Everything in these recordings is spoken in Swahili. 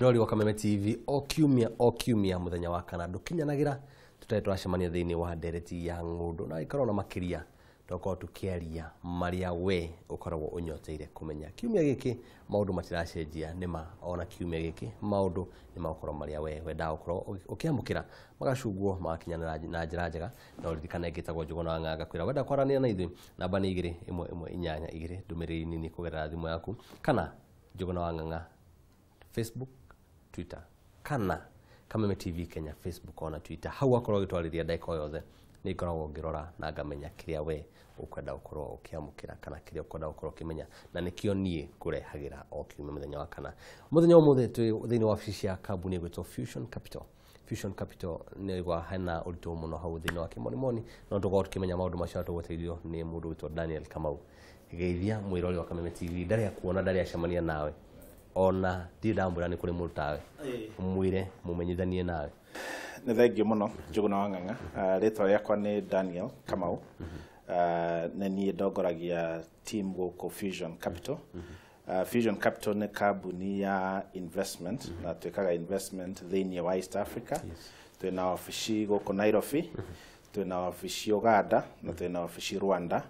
Rori wa Kameme TV o kiumia muthenya wa kana ndukinyanagira tutae twacemania thiini wa ndereti ya Ng'undu na ikorona makiria toko tukiaria maria we ukoragwo unyoteire kumenya kiumia giki maundu matiracenjia nima ona kiumia giki maundu ni makorwo maria we wenda ukorwo ukiamukira magacungwo magakinyanira na njira njega na uririkana igitagwo Njuguna wa Ng'anga kwira wenda kwarania na ithui namba ni 212 ndumiriri nini kugerera thimu yaku kana Njuguna wa Ng'anga Facebook, Twitter, kana Kameme TV Kenya, Facebook ona Twitter. Hau akorwo gitwariria ndaiko yothe ni ngoragwo ngirora na ngamenya kiria we ukwenda ukorwo ukiamukira kana kiria ukwenda ukorwo kimenya na nikio nie kurehagira o kiumia muthenya wa kana. Muthenya umuthe thiini wa ofisi ya kambuni gwitwo Fusion Capital. Fusion Capital ni gwa hena urito muno hau thiini wa Kimonimoni no tukorwo tukimenya maundu macio tuguteirio ni mundu witwo Daniel Kamau. Geithia mwirori wa Kameme TV ndari akuona ndari acemania nawe. Ona ndambura ni kuri murutawe mwire mumenyithanie nawe ni thengi muno Njuguna wa Ng'anga ritwa riakwa ni Daniel Kamau na ni ndongoragia team go Fusion Capital. Fusion Capital ni kambuni ya investment na twikaga investment thiini wa East Africa. Twina ofici goko Nairobi, twina ofici Uganda na twina ofici Rwanda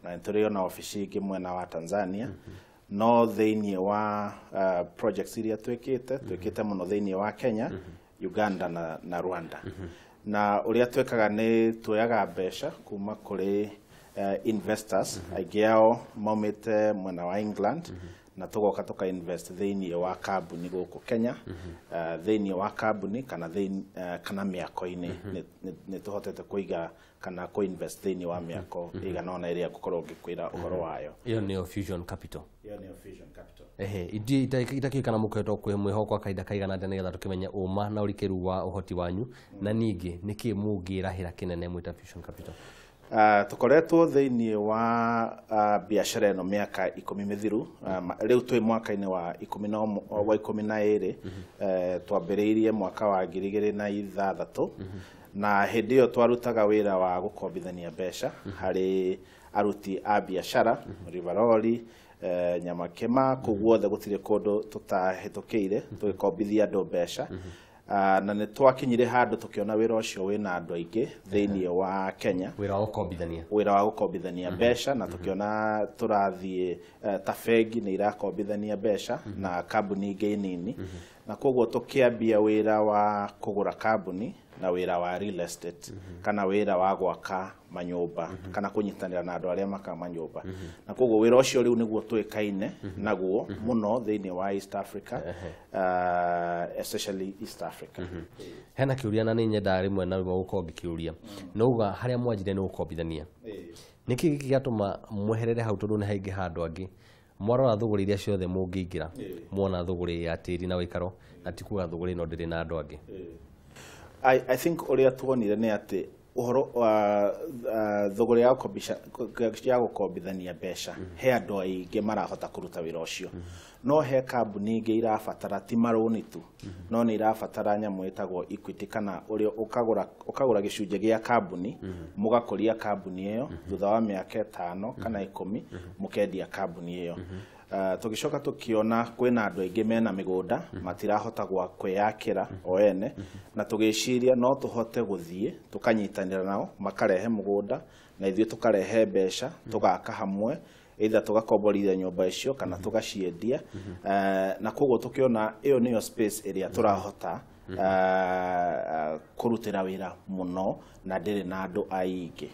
na turiyo na ofici ingi mwena wa Tanzania. No thiini wa projects iria twikite muno thiini wa Kenya, Uganda na Rwanda. Na uria twikaga ni tuoyaga mbeca kuma kuri investors aingi ao maumite mwena wa England na tugoka tuka invest thiini wa kambuni guku Kenya, thiini wa kambuni kana miako-ini ni tuhotete kuiga kana ko invest thiini wa miako igana ona iria gukorwo ngikwira uhoro wayo. Iyo ni Fusion Capital. Iyo ni Fusion Capital. Itakikana muketwo kwi mwihoko kaida kaigana ndene getha tukimenya uma na urikiru wa uhoti wanyu na ningi niki mungirahira kinene mwita Fusion Capital. Tukoretwo thiini wa biashara eno miaka 10 mithiru riu twi mwaka-ini wa 12 twambiriirie mwaka wa 2006 na hindi iyo twarutaga wira wa gukombithania mbeca hari aruti a biashara Riveroli Nyamakema kuguothe gutire kundu tutahitukiire twikombithia andu mbeca na ni twakinyire handu tukiona wira ucio wina andu aingi thiini wa Kenya wira wa gukombithania mbeca na tukiona turathie ta bengi ni irakombithania mbeca na kambuni ingi nini na koguo tukiambia wira wa kugura kambuni na wira wa real estate kana wira wa gwaka manyumba kana kunyitanira na andu aria maka manyumba na koguo wira ucio riu niguo twikaine naguo muno thiini wa East Africa, especially East Africa. Hena kiuria na ni nyenda rimwe na rimwe gukorwo ngikiuria nouga haria mwanjire ni gukombithania niki gigatuma mweherere hau tondu ni haingi handu angi mwarora thuguri iria ciothe mungiingira muona thuguri ya tiri na wikaro na tikuga thuguri no ndiri na andu angi. I think uria tuonire ni ati uhoro thuguri ya gukombithania mbeca he andu aingi marahota kuruta wira ucio no he kambuni ingi irabatara ti maroni tu no ni irabatara nyamu itagwo equity kana uria ukagura gicunje gia kambuni mugakoria kambuni iyo thutha wa miaka 5 kana 10 mukendia kambuni iyo. Tugicoka tukiona kwina andu aingi mena migunda matirahota gwa kwiyakira o ene na tugiciria no tuhote guthie tukanyitanira nao makarehe mugunda na ithue tukarehe mbeca tugaka hamwe either tugakomborithia nyumba icio kana tugaciendia na koguo tukiona iyo niyo space area turahota kurutira wira muno na ndiri na andu aingi.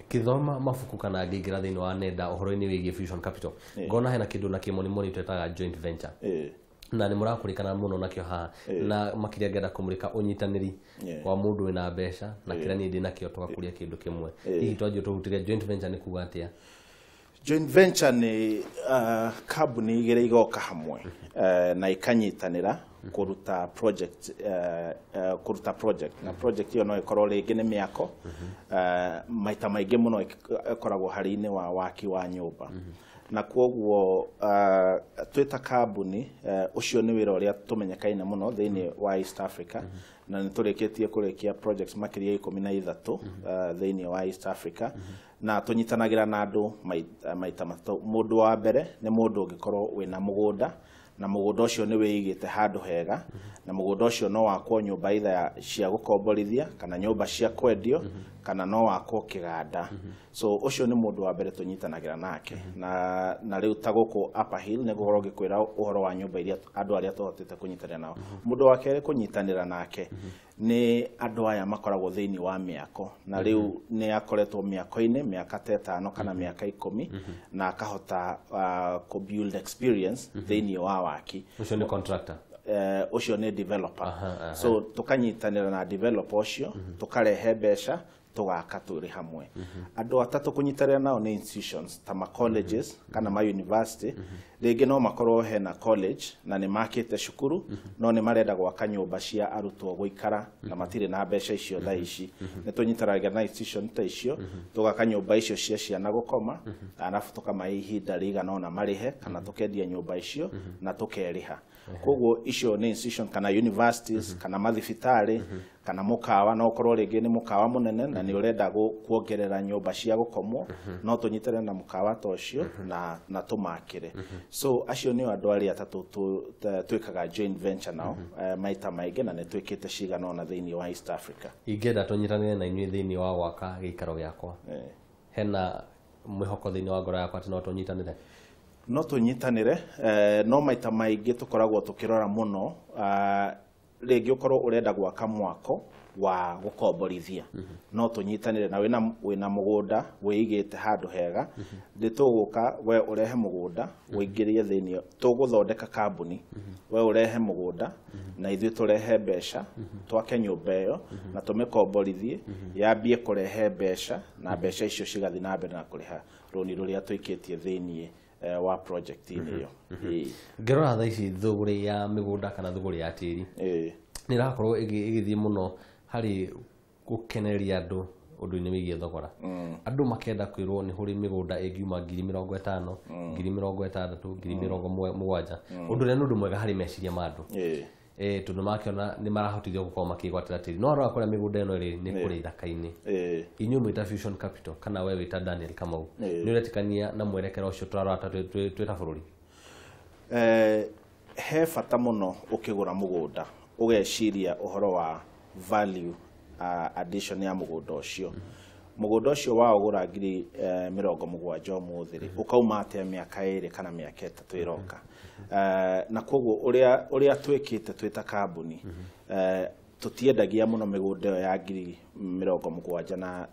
Kithoma mafuku kana ngingira thiini wa nenda uhoro-ini wigie Fusion Capital ngona hena kindu na Kimonimoni twetaga joint venture na ni murakurikana muno nakio haha na makiria ngenda kumurika unyitaniri wa mundu wina mbeca na kira ni ndi nakio tugakuria kindu kimwe hihi twanjie tuhutiria joint venture ni kuga atia? Joint venture ni kambuni igire igoka hamwe na ikanyitanira kuruta project na project iyo no ikorwo ringi ni miako maita maingi muno ikoragwo hari-ini wa waki wa nyumba na koguo twita kambuni ucio ni wira uria tumenyekaine muno thiini wa East Africa na niturikitie kurikia projects makiria 13 thiini wa East Africa na tunyitanagira na andu maita matatu. Mundu wa mbere ni mundu ungikorwo wina mugunda na mũgũnda ũcio nĩ wĩigĩte handũ hega na mũgũnda ũcio no wakwo nyũmba itha cia gũkomborithia kana nyũmba cia kwendio kana no wakwo kĩganda so ũcio nĩ mũndũ wa mbere tũnyitanagĩra nake na rĩu ta gũkũ Upper Hill nĩ gũkorwo ngĩkwĩra ũhoro wa nyũmba iria andũ arĩa tũhotete kũnyitanĩra nao mũndũ wa kerĩ kũnyitanĩra nake nĩ andũ aya makoragwo thĩinĩ wa mĩako na rĩu nĩ akoretwo mĩako-inĩ mĩaka 5 kana mĩaka 10 na akahota ku build experience thĩinĩ wa waki ũcio nĩ contractor ũcio nĩ developer so tukanyitanĩra na developer ũcio tukarehe mbeca tugaka tũrĩ hamwe andũ atatũ kũnyitanĩra nao nĩ institutions ta ma colleges kana ma university rĩngĩ no makorwo hena college na nĩ makĩte cukuru no nĩ marenda gwaka nyũmba cia arutwo gũikara na matirĩ na mbeca icio thaa ici nĩ tũnyitanagĩra na institution ta icio tugaka nyũmba icio cia ciana gũkoma arabu tukamahe ihinda rĩigana ona marĩhe kana tukendia nyũmba icio na tũkerĩha koguo icio nĩ institution kana universities kana mathibitarĩ kana mũkawa no korwo rĩngĩ nĩ mũkawa mũnene na nĩ ũrenda kuongerera nyũmba cia gũkomwo no tũnyitanĩre na mũkawa ta ũcio na tũmakĩre so acio nĩ andũ arĩa atatũ twĩkaga joint venture nao maita maingĩ na nĩ twĩkĩte cigana ona thĩinĩ wa East Africa ingĩenda tũnyitanĩre na inyuĩ thĩinĩ wa gwaka gĩikaro gĩakwa hena mwĩhoko thĩinĩ wa ngoro yakwa atĩ no tũnyitanĩre no tũnyitanĩre no maita maingĩ tũkoragwo tũkĩrora mũno rĩngĩ ũkorwo ũrenda gwaka mwako wa gũkomborithia no tũnyitanĩre na wĩna mũgũnda wĩigĩte handũ hega tũgũka we ũrehe mũgũnda wĩingĩrie thĩinĩ tũgũthondeka kambuni we ũrehe mũgũnda na ithuĩ tũrehe mbeca twake nyũmba ĩyo na tũmĩkomborithie yambie kũrehe mbeca na mbeca icio cigathiĩ na mbere na kũrĩha rũni rũrĩa twĩkĩtie thĩinĩ wa project ĩyo ngĩrora thaa ici thũgũrĩ ya mĩgũnda kana thũgũrĩ ya tĩri nĩ ĩrakorwo ĩgĩthiĩ mũno harĩ gũkeneria andũ ũndũ-inĩ wĩgiĩ thogora andũ makenda kwĩrwo nĩ hũrĩ mĩgũnda ĩngiuma 50,000 60,000 70,000 ũndũ ũrĩa nĩ ũndũ mwega harĩ meciria ma andũ tondũ makĩona nĩ marahotithio gũkorwo makĩgwatĩra tĩri no arora kũrĩa mĩgũnda ĩno ĩrĩ nĩ kũrĩ ithaka-inĩ inyuĩ mwĩta Fusion Capital kana we wĩta Daniel Kamau nĩ ũretikania na mwerekera ũcio tũrarora twĩ ta bũrũri he bata mũno ũkĩgũra mũgũnda ũgeciria ũhoro wa value addition ya mũgũnda ũcio mũgũnda ũcio waũgũra 70,000 ũmũthĩ ũkauma atĩa mĩaka 2 kana mĩaka 3 ĩroka na koguo ũrĩa twĩkĩte twĩ ta kambuni tũtiendagia mũno mĩgũnda ĩyo ya 70,000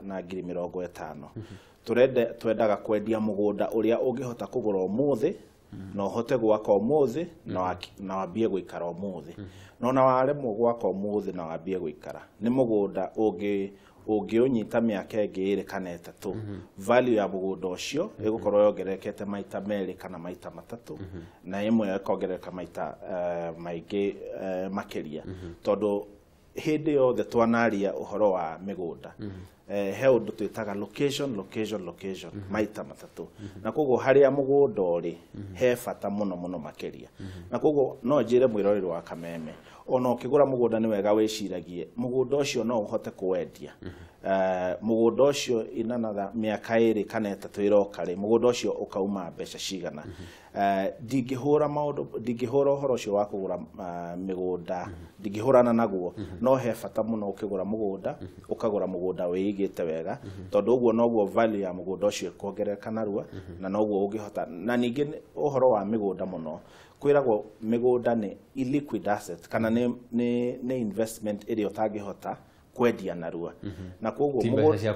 na 50,000 twendaga kwendia mũgũnda ũrĩa ũngĩhota kũgũra ũmũthĩ na ũhote gwaka ũmũthĩ na wambie gũikara ũmũthĩ no na waremwo gwaka ũmũthĩ na wambie gũikara nĩ mũgũnda ũngĩũnyita mĩaka ĩngĩ 2 kana 3 value ya mũgũnda ũcio ĩgũkorwo yongererekete maita 2 kana maita 3 na ĩmwe ĩkongerereka maita maingĩ makĩria tondũ hĩndĩ yothe twanaria ũhoro wa mĩgũnda he ũndũ twĩtaga location maita 3 na koguo harĩa mũgũnda ũrĩ he bata mũno makĩria na koguo no njĩre mwĩroreri wa Kameme ona ũkĩgũra mũgũnda nĩ wega wĩciragie mũgũnda ũcio no ũhote kũwendia mũgũnda ũcio inanaga mĩaka 2 kana 3 ĩroka rĩ mũgũnda ũcio ũkauma mbeca cigana ndingĩhũra ũhoro ũcio wa kũgũra mĩgũnda ndingĩhũrana naguo no he bata mũno ũkĩgũra mũgũnda ũkagũra mũgũnda wĩigĩte wega tondũ ũguo noguo value ya mũgũnda ũcio ĩkuongerereka narua na noguo ũngĩhota na ningĩ ũhoro wa mĩgũnda mũno kwĩragwo mĩgũnda nĩ illiquid asset kana nĩ investment ĩrĩa ũtangĩhota kwendia narua na koguo mbeca cia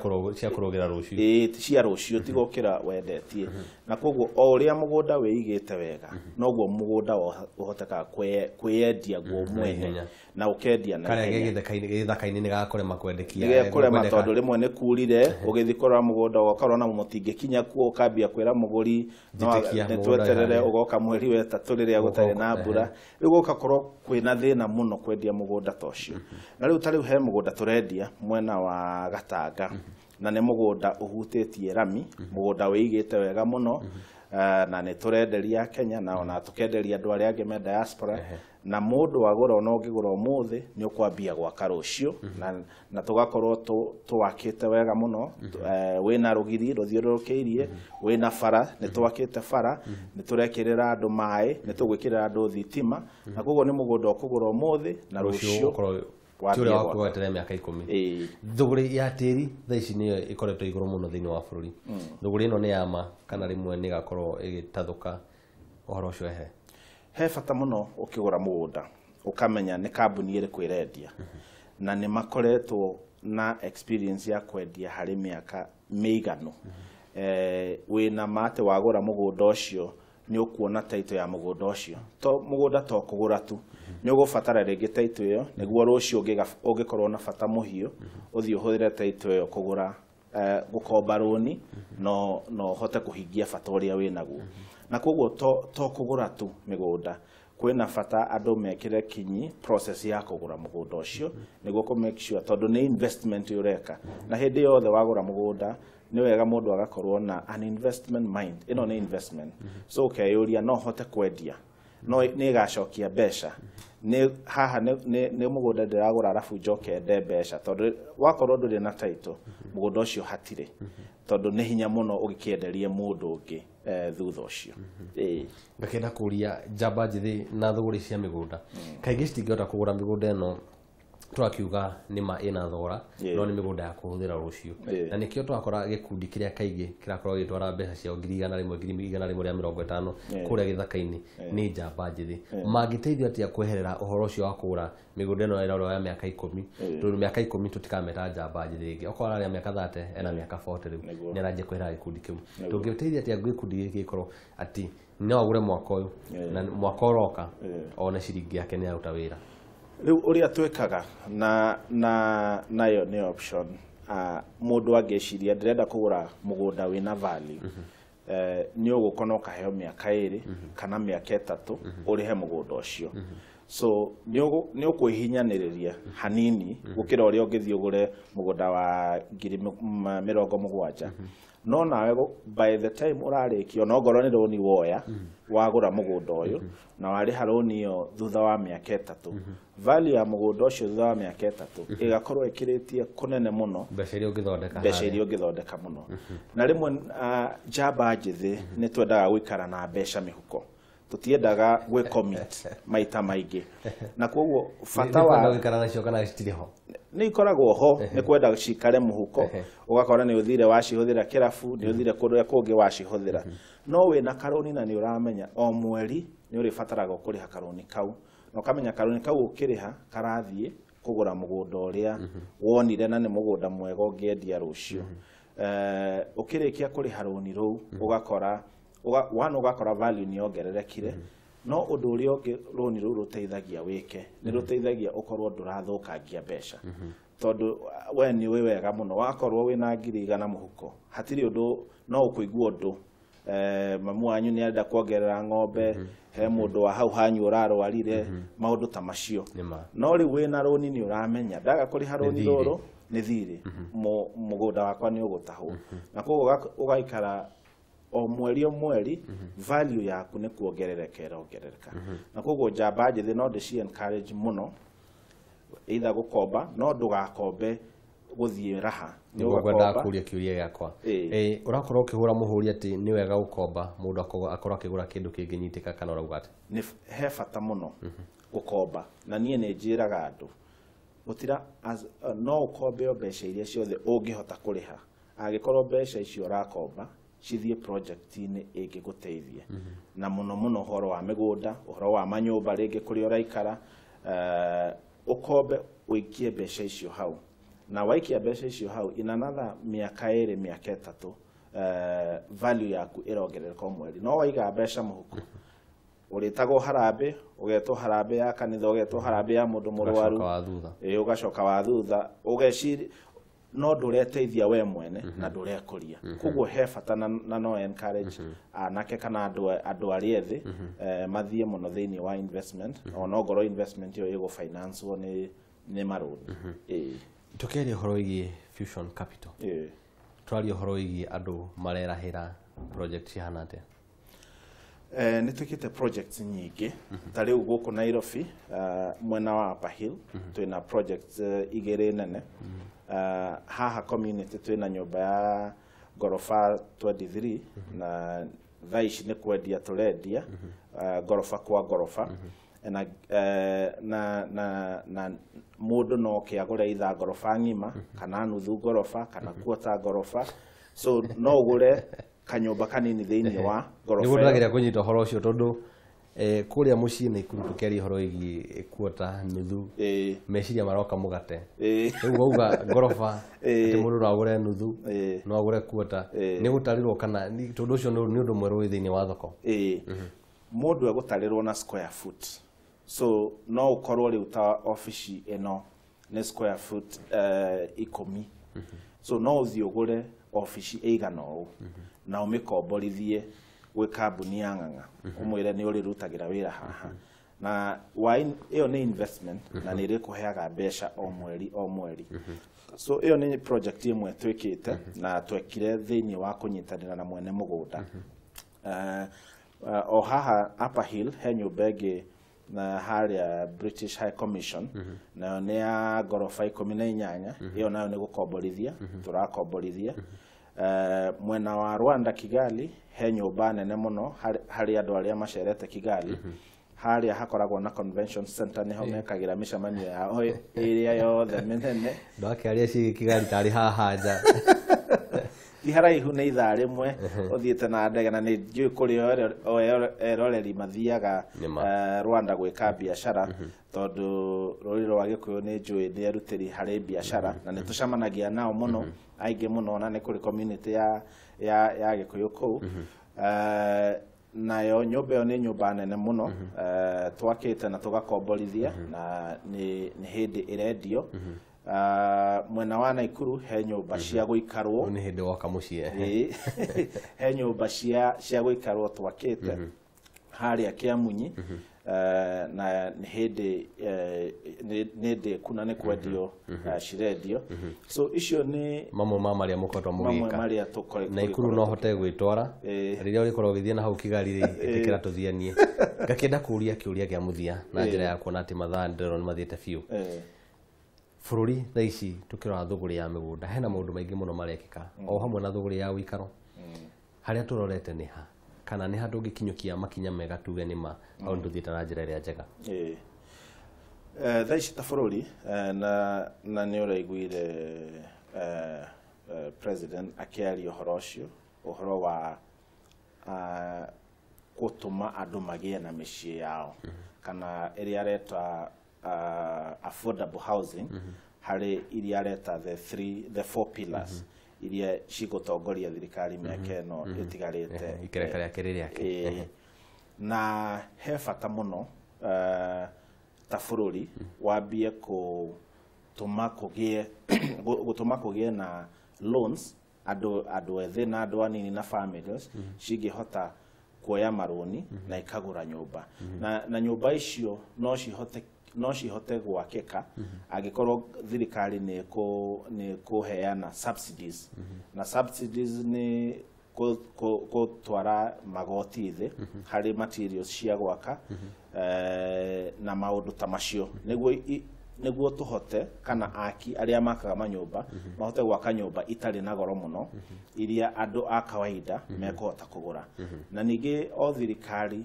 kũrũgĩra rũciũ cia rũciũ tigokĩra wendetie na koguo o ũrĩa mũgũnda wĩigĩte wega noguo mũgũnda ũhotekaga kwĩendia guo mwene na ũkendia na gĩthaka-inĩ nĩ gakũrema kwendekia gĩkũrema tondũ rĩmwe nĩ kurire ũgĩthiĩ kũrora mũgũnda ũgakorwo na mũtingĩkinya kuo ũkambia kwĩra mũgũri nĩ tweterere ũgoka mweri wa 3 rĩrĩa gũtarĩ na mbura rĩu gũgakorwo kwĩna thĩna mũno kwendia mũgũnda ta ũcio na rĩu tarĩu he mũgũnda tũrendia mwena wa Gatanga na nĩ mũgũnda ũhutĩtie rami mũgũnda wĩigĩte wega mũno na nĩ tũrenderia Kenya na ona tũkenderia andũ arĩa angĩ me diaspora na mũndũ agũra ona ũngĩgũra ũmũthĩ nĩ ũkwambia gwaka rũciũ na tũgakorwo tũwakĩte wega mũno wĩna rũgiri rũthiũrũrũkĩirie wĩna bara nĩ twakĩte bara nĩ tũrekĩrĩra andũ maĩ nĩ tũgwĩkĩrĩra andũ thitima na koguo nĩ mũgũnda ũkũgũra ũmũthĩ na rũciũ Tũrĩa wa kweterera mĩaka 10 thũgũrĩ ya tĩri thaa ici nĩyo ĩkoretwo igũrũ mũno thĩinĩ wa bũrũri thũgũrĩ ĩno nĩ yama kana rĩmwe nĩ gakorwo ĩgĩtathũka ũhoro ũcio he bata mũno ũkĩgũra mũgũnda ũkamenya nĩ kambuni ĩrĩkũ ĩrendia na nĩ makoretwo na experience ya kwendia harĩ mĩaka mĩiganu wĩna mate wagũra mũgũnda ũcio nĩ ũkuona taito ya mũgũnda ũcio mũgũnda to kũgũra tu nĩ ũgũbatara rĩngĩ taito ĩyo nĩguo rũciũ ũngĩkorwo na bata mũhiũ ũthiĩ ũhũthĩre taito ĩyo kũgũra gũkomba rũni no ũhote kũhingia bata ũrĩa wĩnaguo na koguo to kũgũra tu mĩgũnda kwĩna bata andũ mekĩre kinyi process ya kũgũra mũgũnda ũcio nĩguo kũ make sure tondũ nĩ investment ũreka na hĩndĩ yothe wagũra mũgũnda nĩ wega mũndũ agakorwo na an investment mind ĩno nĩ investment so ũkeyũria no hote kwendia no nĩ gacokia mbeca haha nĩ mũgũnda ndĩragũra arabu njoke nde mbeca tondũ wakorwo ndũrĩ na taito mũgũnda ũcio hatirĩ tondũ nĩ hinya mũno ũgĩkĩenderie mũndũ ũngĩ thutha ũcio ngakĩenda kũria njamba njĩthĩ na thũgũrĩ cia mĩgũnda kaingĩ citingĩhota kũgũra mĩgũnda ĩno tũrakiuga nĩma ĩna thogora no nĩ mĩgũnda ya kũhũthĩra rũciũ na nĩkĩo twakora gĩkundi kĩrĩa kaingĩ kĩrakorwo gĩtwara mbeca ciao 150 kũrĩa gĩthaka-inĩ nĩ njamba njĩthĩ mangĩteithio atĩa kweherera ũhoro ũcio wa kũgũra mĩgũnda ĩno ĩrarora ya mĩaka 10 tondũ mĩaka 10 tũtikameta njamba njĩthĩ ĩngĩ okorwo arĩa mĩaka 30 ena mĩaka 40 rĩu nĩ aranjia kweherera gĩkundi kĩu tũngĩteithia atĩa gĩkundi gĩkĩ gĩkorwo atĩ no agũre mwaka ũyũ na mwaka ũroka one ciringi yake nĩ aruta wĩra rĩu ũrĩa twĩkaga nayo nĩ option mũndũ angĩciria ndĩrenda kũgũra mũgũnda wĩna value nĩ ũgũkona ũkaheo mĩaka 2 kana mĩaka 3 ũrĩhe mũgũnda ũcio so nĩ ũkwĩhinyanĩrĩria hanini gũkĩra ũrĩa ũngĩthiĩ ũgũre mũgũnda wa 70,000 no nawe by the time ũrarĩkia no ngorwo nĩ rũni woya wagũra mũgũnda ũyũ na warĩha rũni ĩyo thutha wa mĩaka 3 value ya mũgũnda ũcio thutha wa mĩaka 3 ĩgakorwo ĩkĩrĩtie kũnene mũno mbeca iria ũngĩthondeka mũno na rĩmwe njamba njĩthĩ nĩ twendaga gũikara na mbeca mĩhuko tutiendaga gwĩ commit maita maingĩ na koguo bata wa gũikara nacio kana citirĩ ho nĩ ikoragwo ho nĩ kwenda cikare mũhuko ũgakora nĩ ũthire wacihũthĩra kĩrabu nĩ ũthire kũrĩa kũngĩ wacihũthĩra no wĩna karũni na nĩ ũramenya o mweri nĩ ũrĩbataraga kũrĩha karũni kau na ũkamenya karũni kau ũkĩrĩha karathiĩ kũgũra mũgũnda ũrĩa wonire na nĩ mũgũnda mwega ũngĩendia rũciũ ũkĩrĩkia kũrĩha rũni rũu ũgakora value nĩ yongererekire no ũndũ ũrĩa ũngĩ rũni rũu rũteithagia wĩke nĩ rũteithagia ũkorwo ndũrathũkangia mbeca tondũ we nĩ wĩ wega mũno wakorwo wĩna 100,000 mũhuko hatirĩ ũndũ no ũkũigua ũndũ mamu wanyu nĩ arenda kuongerera ng'ombe he mũndũ wa hau hanyu ũrarwarire maũndũ ta macio no rĩu wĩna rũni nĩ ũramenya ndaga kũrĩha rũni rũrũ nĩ thirĩ mũgũnda wakwa nĩ ũgũtahwo na koguo ũgaikara o mweri value yaku nĩ kuongerereka na koguo njamba njĩthĩ no ndĩci encourage mũno either gũkomba no ndũgakombe gũthiĩ raha nĩ ũgwenda kũria kĩũria gĩakwa ũrakorwo ũkĩhũra mũhũri atĩ nĩ wega gũkomba mũndũ akorwo akĩgũra kĩndũ kĩngĩnyitĩka kana ũrauga atĩ nĩ he bata mũno gũkomba na niĩ nĩ njĩraga andũ gũtira no ũkombe o mbeca iria ciothe ũngĩhota kũrĩha angĩkorwo mbeca icio ũrakomba cithiĩ project-inĩ ĩngĩgũteithia na mũno ũhoro wa mĩgũnda ũhoro wa manyũmba rĩngĩ kũrĩa ũraikara ũkombe ũikie mbeca icio hau na waikia mbeca icio hau in another mĩaka 2 mĩaka 3 value yaku ĩrongerereka o mweri no waiga mbeca mũhuko ũrĩtagwo harambĩ ũgetwo harambĩ ya kanitha ũgetwo harambĩ ya mũndũ mũrwaru ũgacoka wa thutha ũgeciria no ndũreteithia we mwene na ndũrekũria koguo he bata na no encourage anake kana andũ arĩa ethĩ mathiĩ mũno thĩinĩ wa investment ona ngorwo investment ĩyo ĩgũfinancewo nĩ marũni tũkĩaria ũhoro wĩgiĩ Fusion Capital twario horo igi andu marerahira project cihana atia? Nĩ twĩkĩte projects nyingĩ ta rĩu gũkũ Nairobi mwena wa Upper Hill twĩna projects igĩrĩ nene. Haha community twĩna nyũmba ya gorofa 23 na thaa ici nĩ kwendia tũrendia gorofa kwa gorofa na mũndũ no kĩagũre itha gorofa ng'ima kana nuthu gorofa kana quarter gorofa, so no ũgũre kanyumba kanini thĩinĩ wa gorofa. Nĩguo ndagĩra kũnyita ũhoro ũcio tondũ kũrĩa mũciĩ Naikuru tũkĩaria ũhoro wĩgiĩ quarter nuthu meciria maroka mũgate. Rĩu wauga gorofa atĩ mũndũ no agũre nuthu no agũre quarter, nĩ gũtarĩrwo kana tondũ ũcio nĩ ũndũ mwerũ thĩinĩ wa thoko? Mũndũ egũtarĩrwo na square foot, so no ũkorwo rĩu ta ofici ĩno nĩ square foot 10, so no ũthiĩ ũgũre ofici ĩigana ũũ na ũmĩkomborithie gwĩ kambuni ya Ng'ang'a ũmwĩre nĩ ũrĩrutagĩra wĩra haha, na ĩyo nĩ investment na nĩ ĩrĩkũheaga mbeca o mweri. So ĩyo nĩ project ĩmwe twĩkĩte na twekire thĩinĩ wa kũnyitanĩra na mwene mũgũnda. O haha Upper Hill he nyũmba ĩngĩ na harĩa British High Commission nayo nĩ ya gorofa 18, ĩyo nayo nĩ gũkomborithia tũrakomborithia. Mwena wa Rwanda Kigali he nyũmba nene mũno harĩ andũ arĩa macerete Kigali, harĩa hakoragwo na convention center niho mekagĩra mĩcemanio yao ĩrĩa yothe mĩnene. Ndakĩaria ci Kigali tarĩ haha nja ti haraihu nĩ ithaa rĩmwe ũthiĩte na ndege, na nĩ njũĩ kũrĩ eroreri mathiaga Rwanda gwĩka biacara tondũ rũrĩrĩ rwa Gĩkũyũ nĩ njũĩ nĩ erutĩri harĩ biacara na nĩ tũcemanagia nao mũno aingĩ mũno, na nĩ kũrĩ community ya Gĩkũyũ kũu. Nayo nyũmba ĩyo nĩ nyũmba nene mũno twakĩte na tũgakomborithia na nĩ hĩndĩ ĩrendio. Mwena wa Naikuru he nyũmba cia gũikarwo, nĩ hĩndĩ woka mũciĩ he nyũmba cia gũikarwo twakĩte harĩa Kĩamunyi na nĩ hĩndĩ nĩ ndĩku na nĩ kwendio cirendio. So icio nĩ mamwe ma marĩa mũkoretwo mũgĩka. Naikuru no hote gwĩtwara rĩrĩa ũrĩkorwo ũgĩthiĩ na hau Kigali ĩtĩkĩra tũthianie. Ngakĩenda kũũria kĩũria gĩa mũthia na njĩra ya kuona atĩ mathaa ndĩrona nĩ mathiĩte biũ. Bũrũri thaa ici tũkĩrora thũgũrĩ ya mĩgũnda hena maũndũ maingĩ mũno marekĩka o hamwe na thũgũrĩ ya ũikaro. Harĩa tũrorete nĩ ha kana nĩ ha tũngĩkinyũkia makinya mega tuge nĩ ma maũndũ tũthiĩte na njĩra ĩrĩa njega? Thaa ici ta bũrũri na nĩ ũraiguire president akĩaria ũhoro ũcio, ũhoro wa gũtũma andũ magĩe na mĩciĩ yao kana ĩrĩa areta affordable housing harĩ iria areta the 4 pillars iria cigũtongoria thirikari mĩaka ĩno ĩtigarĩte ikereka rĩake rĩrĩake. Na he bata mũno ta bũrũri wambie gũtũma kũgĩe na loans andũ ethĩ na andũ anini na families cingĩhota kuoya marũni na ikagũra nyũmba, na nyũmba icio no cihote gwakĩka angĩkorwo thirikari nĩ kũheana subsidies, na subsidies nĩ gũtwara magoti thĩ harĩ materials cia gwaka na maũndũ ta macio nĩguo tũhote kana aki arĩa makaga manyũmba mahote gwaka nyũmba itarĩ na goro mũno iria andũ a kawaida mekũhota kũgũra. Na ningĩ o thirikari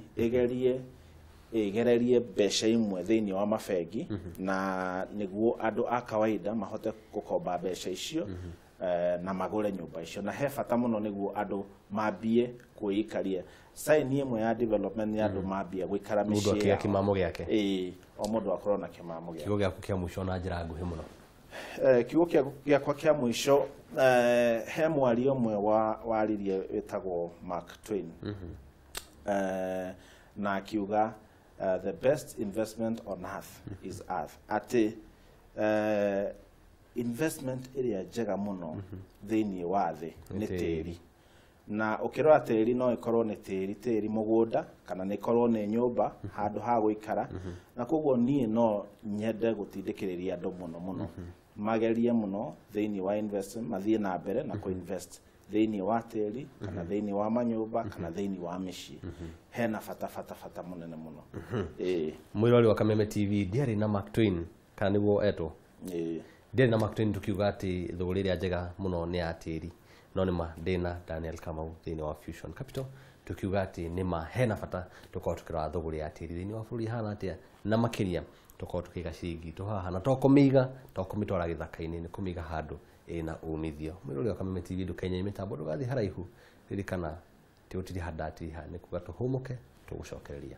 ĩgererie mbeca imwe thĩinĩ wa mabengi na nĩguo andũ a kawaida mahote gũkomba mbeca icio na magũre nyũmba icio, na he bata mũno nĩguo andũ mambie kwĩikaria. Saini ĩmwe ya development ya andũ mambie gũikara mĩciĩ mũndũ akĩgĩa kĩmamo gĩake. O mũndũ akorwo na kĩmamo gĩake. Kiugo gĩaku kĩa mũico na njĩra nguhĩ mũno? Kiugo gĩakwa kĩa mũico, he mwari ũmwe waririe wĩtagwo Mark Twain na akiuga the best investment on earth is earth. Atĩ investment ĩrĩa njega mũno thĩinĩ wa thĩ nĩ tĩri, na ũkĩrora tĩri no ĩkorwo nĩ tĩri mũgũnda kana nĩ ĩkorwo nĩ nyũmba handũ ha gũikara, na koguo niĩ no nyende gũtindĩkĩrĩria andũ mũno magerie muno thiini wa investment mathie na mbere na ku invest thiini wa tiri kana thiini wa manyumba kana thiini wa micii hena fata munene muno mwirori wa Kameme TV ndiari na Mark Twain kana niguo eto ndiari na Mark Twain tukiuga ati thogora iria njega muno ni ya tiri no nima ndina Daniel Kamau thiini wa Fusion Capital tukiuga ati nima hena fata tukorwo tukirora thogora ya tiri thiini wa bururi hana atia na makiria tukorwo tukiga ciringi tuhaha na tokumiga tokumitwara githaka-ini ni kumiga handu ina umithio mwirori wa Kameme TV ndukenya mitambo ndugathi haraihu ririkana ti utiri handati ha ni kuga tuhumuke tugucokereria